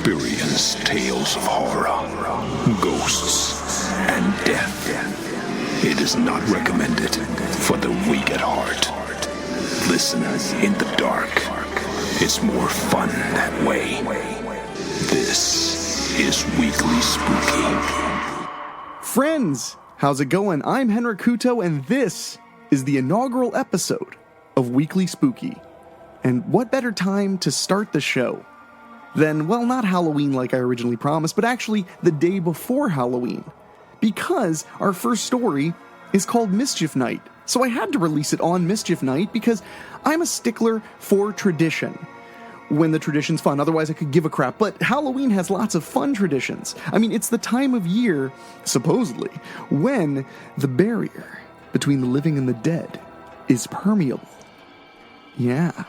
experience tales of horror, ghosts, and death. It is not recommended for the weak at heart. Listen in the dark. It's more fun that way. This is Weekly Spooky. Friends, how's it going? I'm Henrique Couto, and this is the inaugural episode of Weekly Spooky. And what better time to start the show than, well, not Halloween like I originally promised, but actually the day before Halloween. Because our first story is called Mischief Night. So I had to release it on Mischief Night because I'm a stickler for tradition. When the tradition's fun, otherwise I could give a crap. But Halloween has lots of fun traditions. I mean, it's the time of year, supposedly, when the barrier between the living and the dead is permeable. Yeah,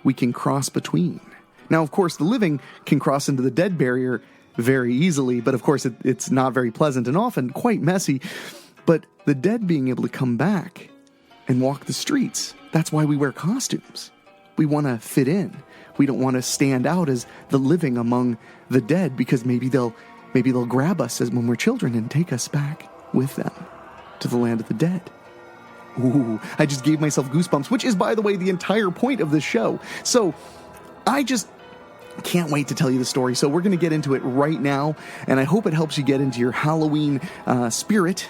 we can cross between. Now, of course, the living can cross into the dead barrier very easily, but of course it's not very pleasant and often quite messy. But the dead being able to come back and walk the streets, that's why we wear costumes. We want to fit in. We don't want to stand out as the living among the dead because maybe they'll grab us as when we're children and take us back with them to the land of the dead. Ooh, I just gave myself goosebumps, which is, by the way, the entire point of this show. So I just can't wait to tell you the story. So we're going to get into it right now, and I hope it helps you get into your Halloween spirit.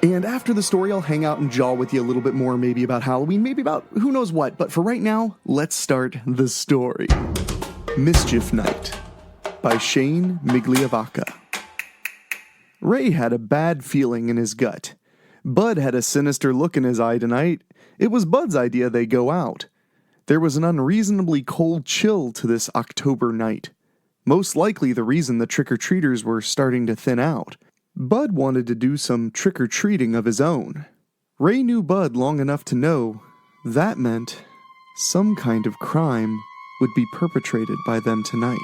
And after the story, I'll hang out and jaw with you a little bit more, maybe about Halloween, maybe about who knows what. But for right now, let's start the story. Mischief Night by Shane Migliavacca. Ray had a bad feeling in his gut. Bud had a sinister look in his eye tonight. It was Bud's idea they go out. There was an unreasonably cold chill to this October night. Most likely the reason the trick-or-treaters were starting to thin out. Bud wanted to do some trick-or-treating of his own. Ray knew Bud long enough to know that meant some kind of crime would be perpetrated by them tonight.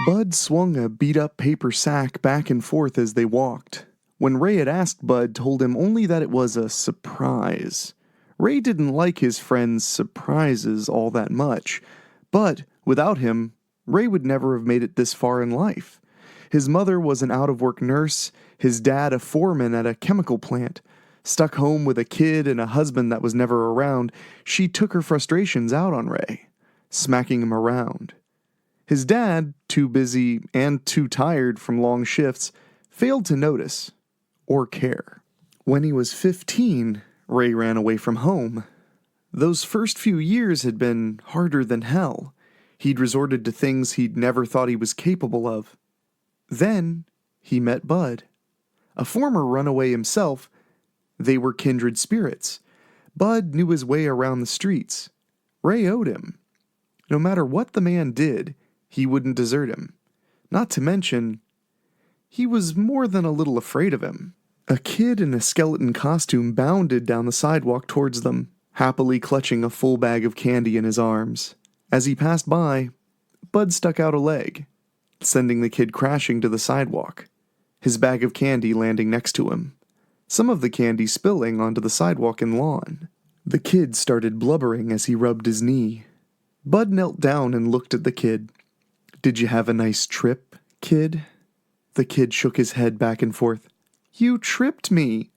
Bud swung a beat-up paper sack back and forth as they walked. When Ray had asked, Bud told him only that it was a surprise. Ray didn't like his friend's surprises all that much, but without him, Ray would never have made it this far in life. His mother was an out-of-work nurse, his dad a foreman at a chemical plant. Stuck home with a kid and a husband that was never around, she took her frustrations out on Ray, smacking him around. His dad, too busy and too tired from long shifts, failed to notice or care. When he was 15, Ray ran away from home. Those first few years had been harder than hell. He'd resorted to things he'd never thought he was capable of. Then he met Bud. A former runaway himself, they were kindred spirits. Bud knew his way around the streets. Ray owed him. No matter what the man did, he wouldn't desert him. Not to mention, he was more than a little afraid of him. A kid in a skeleton costume bounded down the sidewalk towards them, happily clutching a full bag of candy in his arms. As he passed by, Bud stuck out a leg, sending the kid crashing to the sidewalk, his bag of candy landing next to him, some of the candy spilling onto the sidewalk and lawn. The kid started blubbering as he rubbed his knee. Bud knelt down and looked at the kid. "Did you have a nice trip, kid?" The kid shook his head back and forth. "You tripped me."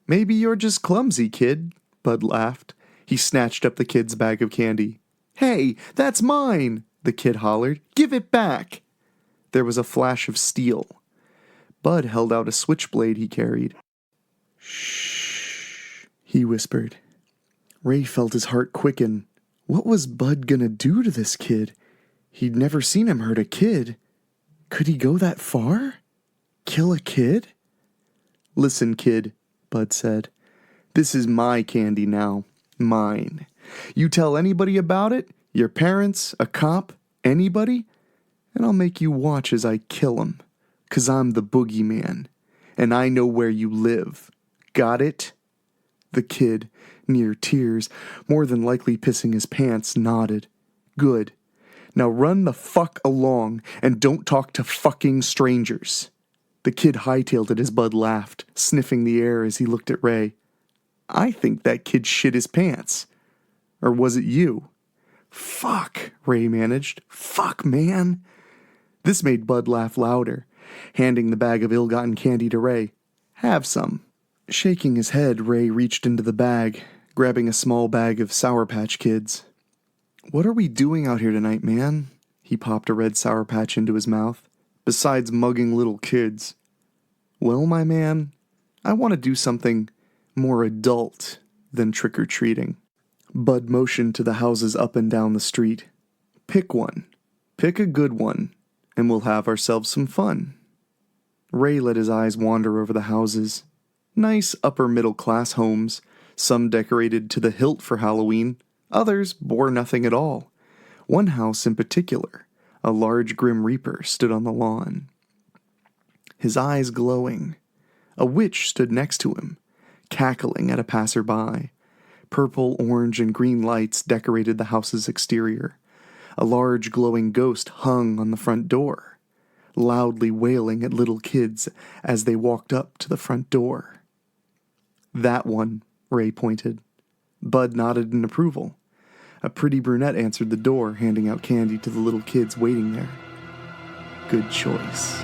"Maybe you're just clumsy, kid," Bud laughed. He snatched up the kid's bag of candy. "Hey, that's mine," the kid hollered. "Give it back." There was a flash of steel. Bud held out a switchblade he carried. "Shh," he whispered. Ray felt his heart quicken. What was Bud gonna do to this kid? He'd never seen him hurt a kid. Could he go that far? Kill a kid? "Listen, kid," Bud said. "This is my candy now. Mine. You tell anybody about it, your parents, a cop, anybody, and I'll make you watch as I kill 'em. 'Cause I'm the boogeyman, and I know where you live. Got it?" The kid, near tears, more than likely pissing his pants, nodded. "Good. Now run the fuck along, and don't talk to fucking strangers." The kid hightailed it as Bud laughed, sniffing the air as he looked at Ray. "I think that kid shit his pants. Or was it you?" "Fuck," Ray managed. "Fuck, man." This made Bud laugh louder, handing the bag of ill-gotten candy to Ray. "Have some." Shaking his head, Ray reached into the bag, grabbing a small bag of Sour Patch Kids. "What are we doing out here tonight, man?" He popped a red Sour Patch into his mouth. "Besides mugging little kids." "Well, my man, I want to do something more adult than trick-or-treating." Bud motioned to the houses up and down the street. "Pick one. Pick a good one, and we'll have ourselves some fun." Ray let his eyes wander over the houses. Nice upper-middle-class homes, some decorated to the hilt for Halloween, others bore nothing at all. One house in particular, a large Grim Reaper, stood on the lawn, his eyes glowing. A witch stood next to him, cackling at a passerby. Purple, orange, and green lights decorated the house's exterior. A large glowing ghost hung on the front door, loudly wailing at little kids as they walked up to the front door. "That one," Ray pointed. Bud nodded in approval. A pretty brunette answered the door, handing out candy to the little kids waiting there. "Good choice."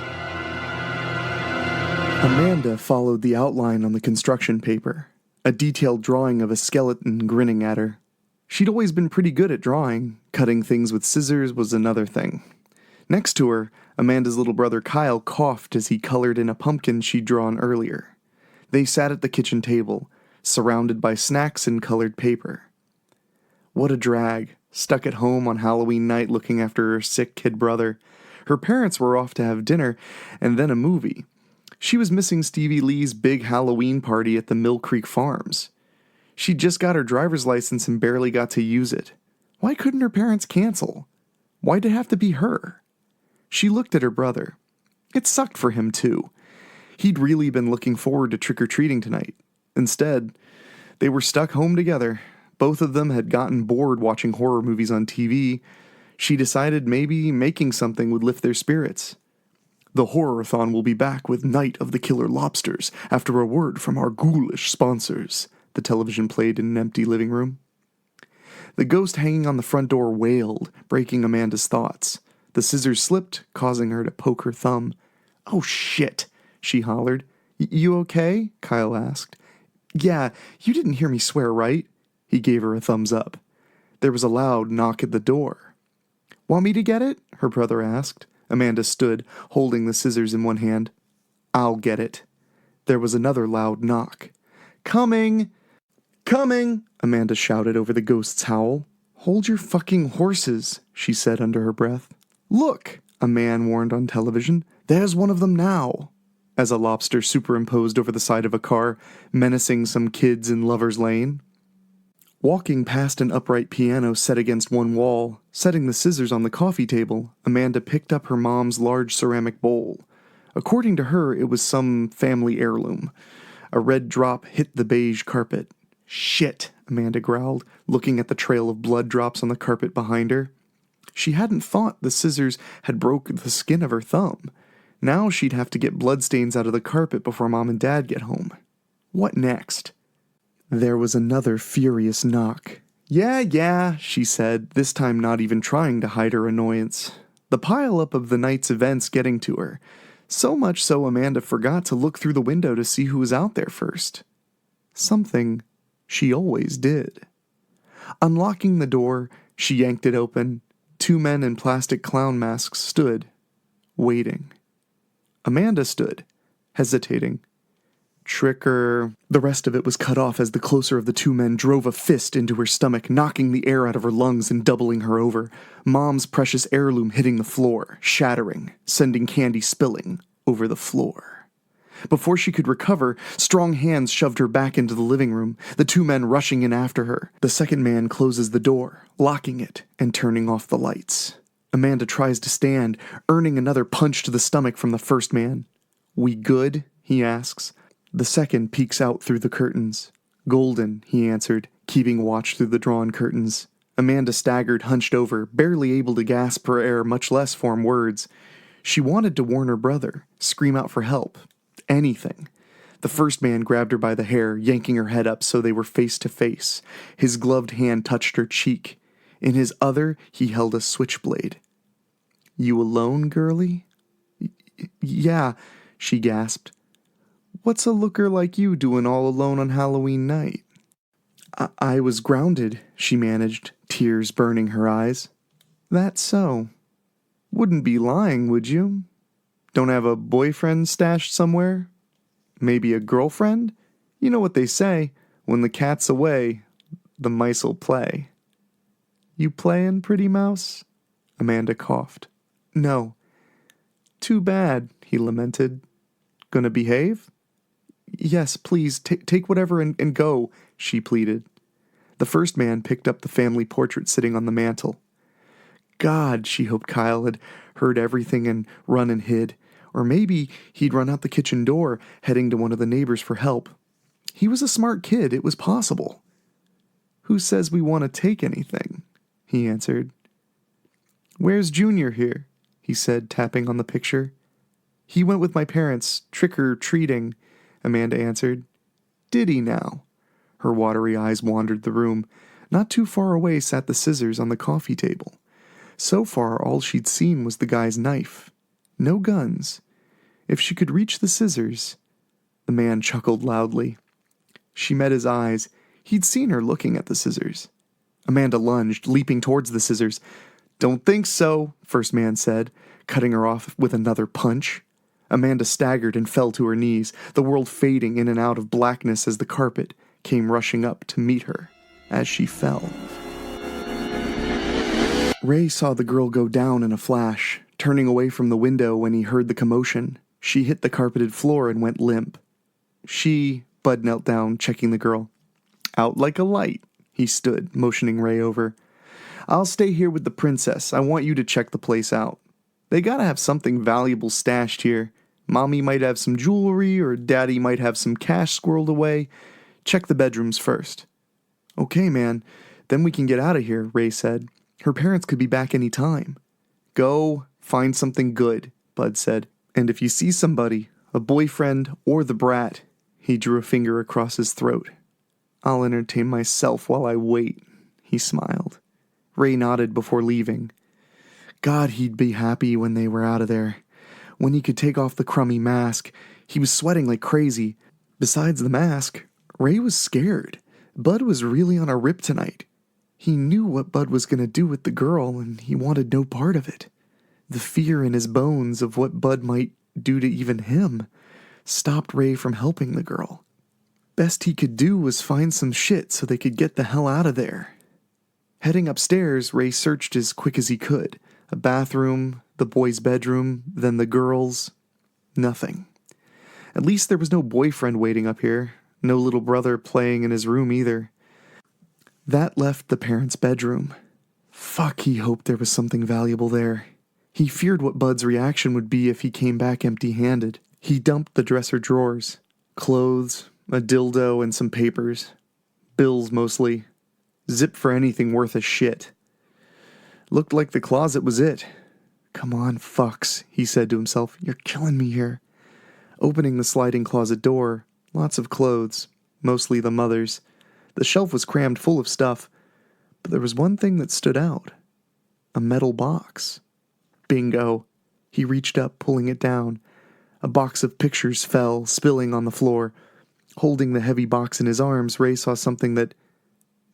Amanda followed the outline on the construction paper, a detailed drawing of a skeleton grinning at her. She'd always been pretty good at drawing. Cutting things with scissors was another thing. Next to her, Amanda's little brother Kyle coughed as he colored in a pumpkin she'd drawn earlier. They sat at the kitchen table, surrounded by snacks and colored paper. What a drag, stuck at home on Halloween night looking after her sick kid brother. Her parents were off to have dinner, and then a movie. She was missing Stevie Lee's big Halloween party at the Mill Creek Farms. She'd just got her driver's license and barely got to use it. Why couldn't her parents cancel? Why'd it have to be her? She looked at her brother. It sucked for him, too. He'd really been looking forward to trick-or-treating tonight. Instead, they were stuck home together. Both of them had gotten bored watching horror movies on TV. She decided maybe making something would lift their spirits. "The Horror-a-thon will be back with Night of the Killer Lobsters after a word from our ghoulish sponsors," the television played in an empty living room. The ghost hanging on the front door wailed, breaking Amanda's thoughts. The scissors slipped, causing her to poke her thumb. "Oh, shit," she hollered. "You okay?" Kyle asked. "Yeah, you didn't hear me swear, right?" He gave her a thumbs up. There was a loud knock at the door. "Want me to get it?" her brother asked. Amanda stood, holding the scissors in one hand. "I'll get it." There was another loud knock. "Coming! Coming!" Amanda shouted over the ghost's howl. "Hold your fucking horses," she said under her breath. "Look," a man warned on television. "There's one of them now," as a lobster superimposed over the side of a car, menacing some kids in Lover's Lane. Walking past an upright piano set against one wall, setting the scissors on the coffee table, Amanda picked up her mom's large ceramic bowl. According to her, it was some family heirloom. A red drop hit the beige carpet. "Shit," Amanda growled, looking at the trail of blood drops on the carpet behind her. She hadn't thought the scissors had broke the skin of her thumb. Now she'd have to get bloodstains out of the carpet before Mom and Dad get home. What next? There was another furious knock. Yeah, she said, this time not even trying to hide her annoyance. The pile-up of the night's events getting to her. So much so Amanda forgot to look through the window to see who was out there first. Something she always did. Unlocking the door, she yanked it open. 2 men in plastic clown masks stood, waiting. Amanda stood, hesitating. Tricker. The rest of it was cut off as the closer of the 2 men drove a fist into her stomach, knocking the air out of her lungs and doubling her over. Mom's precious heirloom hitting the floor, shattering, sending candy spilling over the floor. Before she could recover, strong hands shoved her back into the living room, the 2 men rushing in after her. The second man closes the door, locking it and turning off the lights. Amanda tries to stand, earning another punch to the stomach from the first man. "We good?" he asks. The second peeks out through the curtains. "Golden," he answered, keeping watch through the drawn curtains. Amanda staggered, hunched over, barely able to gasp for air, much less form words. She wanted to warn her brother, scream out for help. Anything. The first man grabbed her by the hair, yanking her head up so they were face to face. His gloved hand touched her cheek. In his other, he held a switchblade. You alone, girlie? Yeah, she gasped. What's a looker like you doing all alone on Halloween night? I was grounded, she managed, tears burning her eyes. That's so. Wouldn't be lying, would you? Don't have a boyfriend stashed somewhere? Maybe a girlfriend? You know what they say, when the cat's away, the mice'll play. You playin', pretty mouse? Amanda coughed. No. Too bad, he lamented. Gonna behave? Yes, please, take whatever and go, she pleaded. The first man picked up the family portrait sitting on the mantel. God, she hoped Kyle had heard everything and run and hid. Or maybe he'd run out the kitchen door, heading to one of the neighbors for help. He was a smart kid, it was possible. Who says we want to take anything? He answered. Where's Junior here? He said, tapping on the picture. He went with my parents, trick-or-treating, Amanda answered. Did he now? Her watery eyes wandered the room. Not too far away sat the scissors on the coffee table. So far, all she'd seen was the guy's knife. No guns. If she could reach the scissors... The man chuckled loudly. She met his eyes. He'd seen her looking at the scissors. Amanda lunged, leaping towards the scissors. Don't think so, first man said, cutting her off with another punch. Amanda staggered and fell to her knees, the world fading in and out of blackness as the carpet came rushing up to meet her as she fell. Ray saw the girl go down in a flash, turning away from the window when he heard the commotion. She hit the carpeted floor and went limp. Bud knelt down, checking the girl. Out like a light, he stood, motioning Ray over. I'll stay here with the princess. I want you to check the place out. They gotta have something valuable stashed here. Mommy might have some jewelry, or Daddy might have some cash squirreled away. Check the bedrooms first. Okay, man. Then we can get out of here, Ray said. Her parents could be back any time. Go, find something good, Bud said. And if you see somebody, a boyfriend or the brat, he drew a finger across his throat. I'll entertain myself while I wait, he smiled. Ray nodded before leaving. God, he'd be happy when they were out of there. When he could take off the crummy mask, he was sweating like crazy. Besides the mask, Ray was scared. Bud was really on a rip tonight. He knew what Bud was going to do with the girl, and he wanted no part of it. The fear in his bones of what Bud might do to even him stopped Ray from helping the girl. Best he could do was find some shit so they could get the hell out of there. Heading upstairs, Ray searched as quick as he could. A bathroom, the boys' bedroom, then the girls'. Nothing. At least there was no boyfriend waiting up here. No little brother playing in his room either. That left the parents' bedroom. Fuck, he hoped there was something valuable there. He feared what Bud's reaction would be if he came back empty-handed. He dumped the dresser drawers. Clothes, a dildo, and some papers. Bills, mostly. Zip for anything worth a shit. Looked like the closet was it. Come on, fucks, he said to himself. You're killing me here. Opening the sliding closet door, lots of clothes, mostly the mother's. The shelf was crammed full of stuff, but there was one thing that stood out. A metal box. Bingo. He reached up, pulling it down. A box of pictures fell, spilling on the floor. Holding the heavy box in his arms, Ray saw something that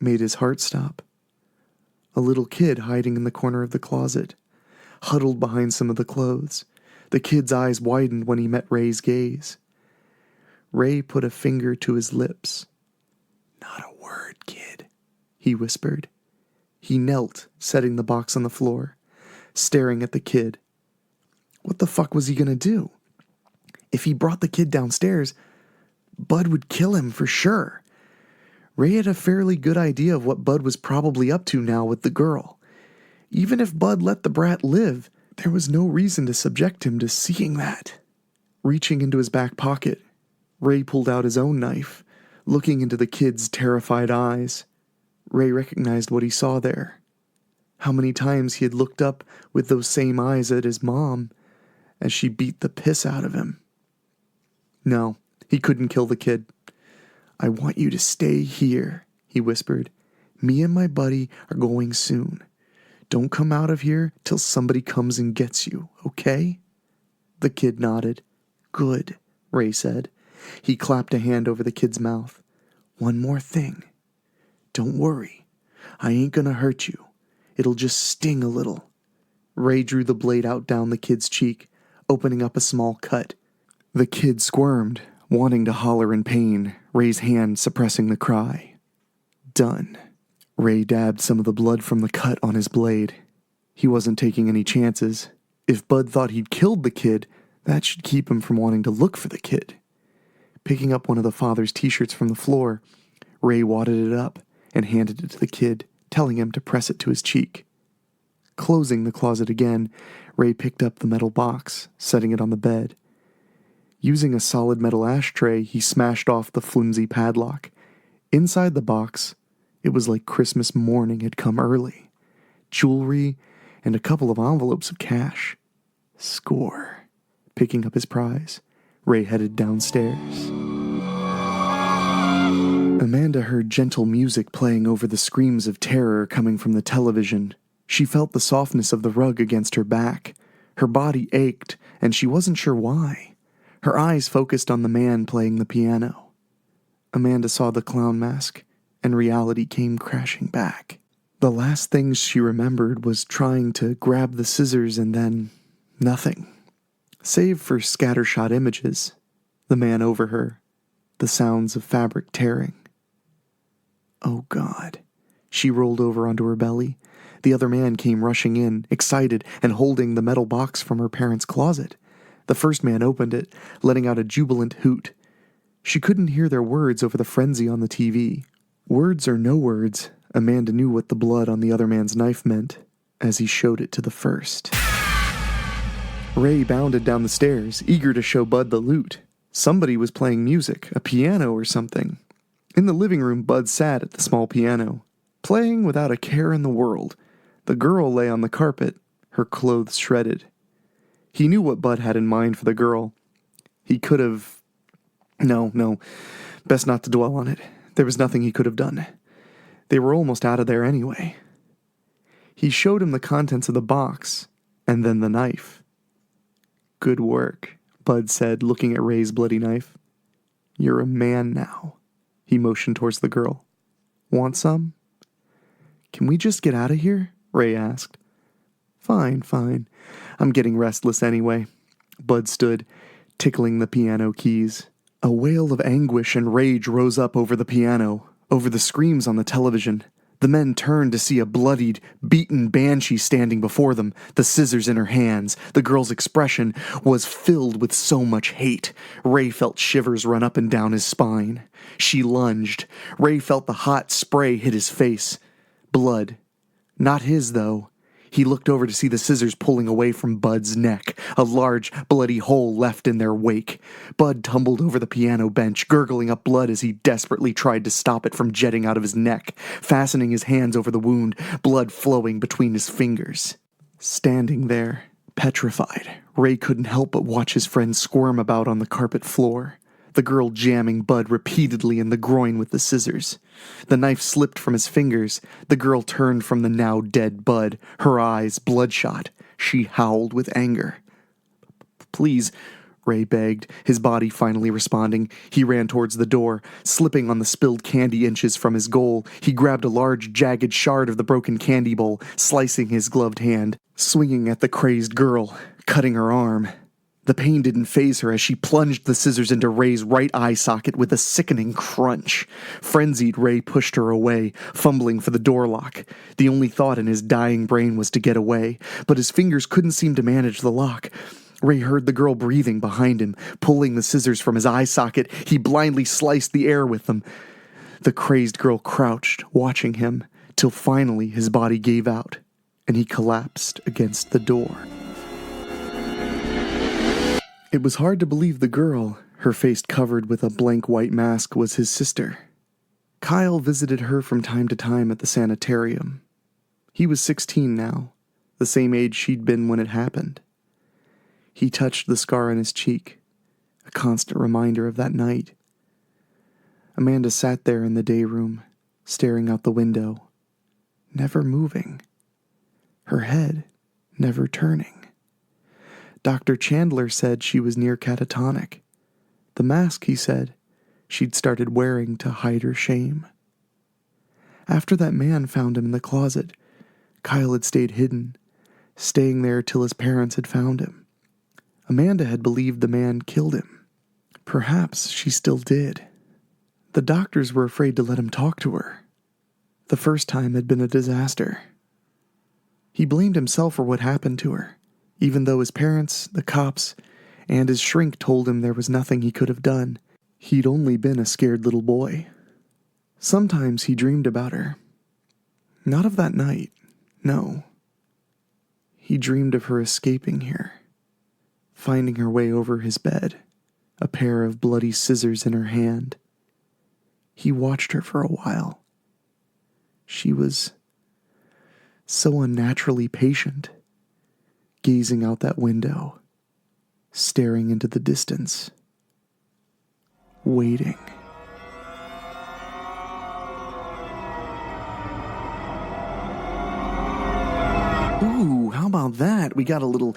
made his heart stop. A little kid hiding in the corner of the closet, huddled behind some of the clothes. The kid's eyes widened when he met Ray's gaze. Ray put a finger to his lips. Not a word, kid, he whispered. He knelt, setting the box on the floor, staring at the kid. What the fuck was he gonna do? If he brought the kid downstairs, Bud would kill him for sure. Ray had a fairly good idea of what Bud was probably up to now with the girl. Even if Bud let the brat live, there was no reason to subject him to seeing that. Reaching into his back pocket, Ray pulled out his own knife, looking into the kid's terrified eyes. Ray recognized what he saw there. How many times he had looked up with those same eyes at his mom as she beat the piss out of him. No, he couldn't kill the kid. I want you to stay here, he whispered. Me and my buddy are going soon. Don't come out of here till somebody comes and gets you, okay? The kid nodded. Good, Ray said. He clapped a hand over the kid's mouth. One more thing. Don't worry. I ain't gonna hurt you. It'll just sting a little. Ray drew the blade out down the kid's cheek, opening up a small cut. The kid squirmed, wanting to holler in pain, Ray's hand suppressing the cry. Done. Ray dabbed some of the blood from the cut on his blade. He wasn't taking any chances. If Bud thought he'd killed the kid, that should keep him from wanting to look for the kid. Picking up one of the father's t-shirts from the floor, Ray wadded it up and handed it to the kid, telling him to press it to his cheek. Closing the closet again, Ray picked up the metal box, setting it on the bed. Using a solid metal ashtray, he smashed off the flimsy padlock. Inside the box, it was like Christmas morning had come early. Jewelry and a couple of envelopes of cash. Score. Picking up his prize, Ray headed downstairs. Amanda heard gentle music playing over the screams of terror coming from the television. She felt the softness of the rug against her back. Her body ached, and she wasn't sure why. Her eyes focused on the man playing the piano. Amanda saw the clown mask, and reality came crashing back. The last thing she remembered was trying to grab the scissors and then nothing. Save for scattershot images, the man over her, the sounds of fabric tearing. Oh God. She rolled over onto her belly. The other man came rushing in, excited and holding the metal box from her parents' closet. The first man opened it, letting out a jubilant hoot. She couldn't hear their words over the frenzy on the TV. Words or no words, Amanda knew what the blood on the other man's knife meant as he showed it to the first. Ray bounded down the stairs, eager to show Bud the loot. Somebody was playing music, a piano or something. In the living room, Bud sat at the small piano, playing without a care in the world. The girl lay on the carpet, her clothes shredded. He knew what Bud had in mind for the girl. He could have... No, best not to dwell on it. There was nothing he could have done. They were almost out of there anyway. He showed him the contents of the box, and then the knife. Good work, Bud said, looking at Ray's bloody knife. You're a man now. He motioned towards the girl. Want some? Can we just get out of here? Ray asked. Fine. I'm getting restless anyway. Bud stood, tickling the piano keys. A wail of anguish and rage rose up over the piano, over the screams on the television. The men turned to see a bloodied, beaten banshee standing before them, the scissors in her hands. The girl's expression was filled with so much hate. Ray felt shivers run up and down his spine. She lunged. Ray felt the hot spray hit his face. Blood. Not his, though. He looked over to see the scissors pulling away from Bud's neck, a large, bloody hole left in their wake. Bud tumbled over the piano bench, gurgling up blood as he desperately tried to stop it from jetting out of his neck, fastening his hands over the wound, blood flowing between his fingers. Standing there, petrified, Ray couldn't help but watch his friend squirm about on the carpet floor, the girl jamming Bud repeatedly in the groin with the scissors. The knife slipped from his fingers. The girl turned from the now dead Bud, her eyes bloodshot. She howled with anger. Please, Ray begged, his body finally responding. He ran towards the door, slipping on the spilled candy inches from his goal. He grabbed a large, jagged shard of the broken candy bowl, slicing his gloved hand, swinging at the crazed girl, cutting her arm. The pain didn't faze her as she plunged the scissors into Ray's right eye socket with a sickening crunch. Frenzied, Ray pushed her away, fumbling for the door lock. The only thought in his dying brain was to get away, but his fingers couldn't seem to manage the lock. Ray heard the girl breathing behind him, pulling the scissors from his eye socket. He blindly sliced the air with them. The crazed girl crouched, watching him, till finally his body gave out, and he collapsed against the door. It was hard to believe the girl, her face covered with a blank white mask, was his sister. Kyle visited her from time to time at the sanitarium. He was 16 now, the same age she'd been when it happened. He touched the scar on his cheek, a constant reminder of that night. Amanda sat there in the day room, staring out the window, never moving. her head never turning. Dr. Chandler said she was near catatonic. The mask, he said, she'd started wearing to hide her shame. After that man found him in the closet, Kyle had stayed hidden, staying there till his parents had found him. Amanda had believed the man killed him. Perhaps she still did. The doctors were afraid to let him talk to her. The first time had been a disaster. He blamed himself for what happened to her, even though his parents, the cops, and his shrink told him there was nothing he could have done. He'd only been a scared little boy. Sometimes he dreamed about her. Not of that night, no. He dreamed of her escaping here, finding her way over his bed, a pair of bloody scissors in her hand. He watched her for a while. She was so unnaturally patient, gazing out that window, staring into the distance, waiting. Ooh, how about that? We got a little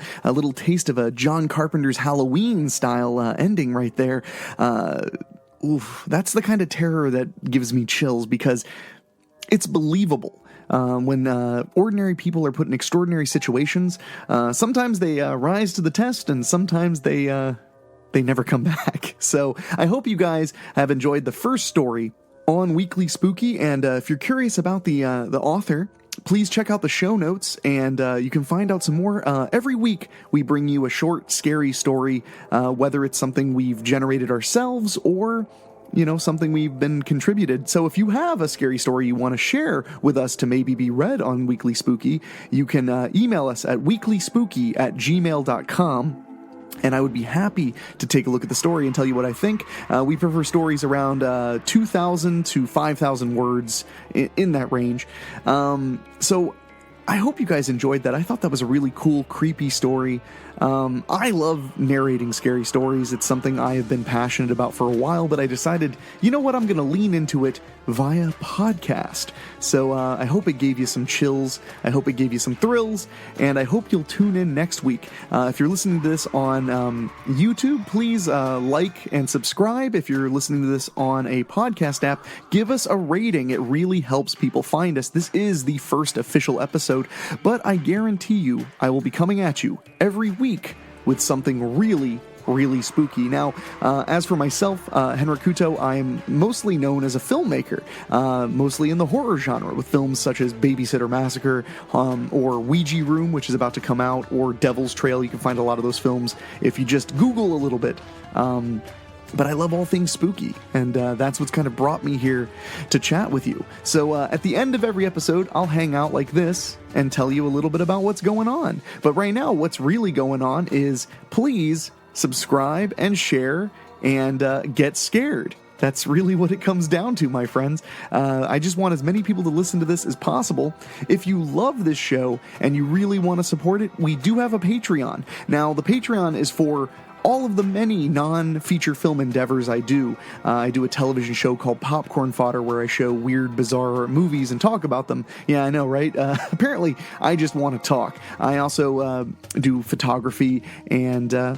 taste of a John Carpenter's Halloween style ending right there. That's the kind of terror that gives me chills because it's believable. When ordinary people are put in extraordinary situations, sometimes they rise to the test, and sometimes they never come back. So I hope you guys have enjoyed the first story on Weekly Spooky, and if you're curious about the author, please check out the show notes, and you can find out some more. Every week, we bring you a short, scary story, whether it's something we've generated ourselves or something we've been contributed. So if you have a scary story you want to share with us to maybe be read on Weekly Spooky, you can email us at weeklyspooky@gmail.com. And I would be happy to take a look at the story and tell you what I think. We prefer stories around 2,000 to 5,000 words in that range. So I hope you guys enjoyed that. I thought that was a really cool, creepy story. I love narrating scary stories. It's something I have been passionate about for a while, but I decided, you know what, I'm going to lean into it via podcast. So I hope it gave you some chills. I hope it gave you some thrills, and I hope you'll tune in next week. If you're listening to this on YouTube, please like and subscribe. If you're listening to this on a podcast app, give us a rating. It really helps people find us. This is the first official episode, but I guarantee you I will be coming at you every week with something really, really spooky. Now, as for myself, Henrique Couto, I am mostly known as a filmmaker, mostly in the horror genre, with films such as Babysitter Massacre, or Ouija Room, which is about to come out, or Devil's Trail. You can find a lot of those films if you just Google a little bit. But I love all things spooky, and that's what's kind of brought me here to chat with you. So at the end of every episode, I'll hang out like this and tell you a little bit about what's going on. But right now, what's really going on is please subscribe and share and get scared. That's really what it comes down to, my friends. I just want as many people to listen to this as possible. If you love this show and you really want to support it, we do have a Patreon. Now, the Patreon is for all of the many non-feature film endeavors I do. I do a television show called Popcorn Fodder where I show weird, bizarre movies and talk about them. Yeah, I know, right? Apparently, I just want to talk. I also do photography and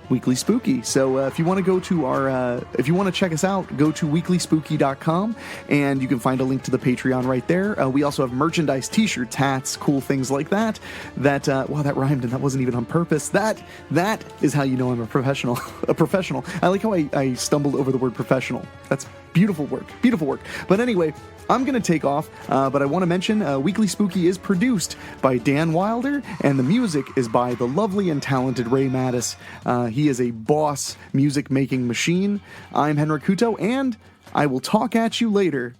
Weekly Spooky. So if you want to go to if you want to check us out, go to weeklyspooky.com, and you can find a link to the Patreon right there. We also have merchandise, t-shirts, hats, cool things like that. Wow, that rhymed, and that wasn't even on purpose. That is how you know I'm a professional. A professional. I like how I stumbled over the word professional. That's beautiful work. Beautiful work. But anyway, I'm going to take off, but I want to mention Weekly Spooky is produced by Dan Wilder, and the music is by the lovely and talented Ray Mattis. He is a boss music-making machine. I'm Henrique Couto, and I will talk at you later.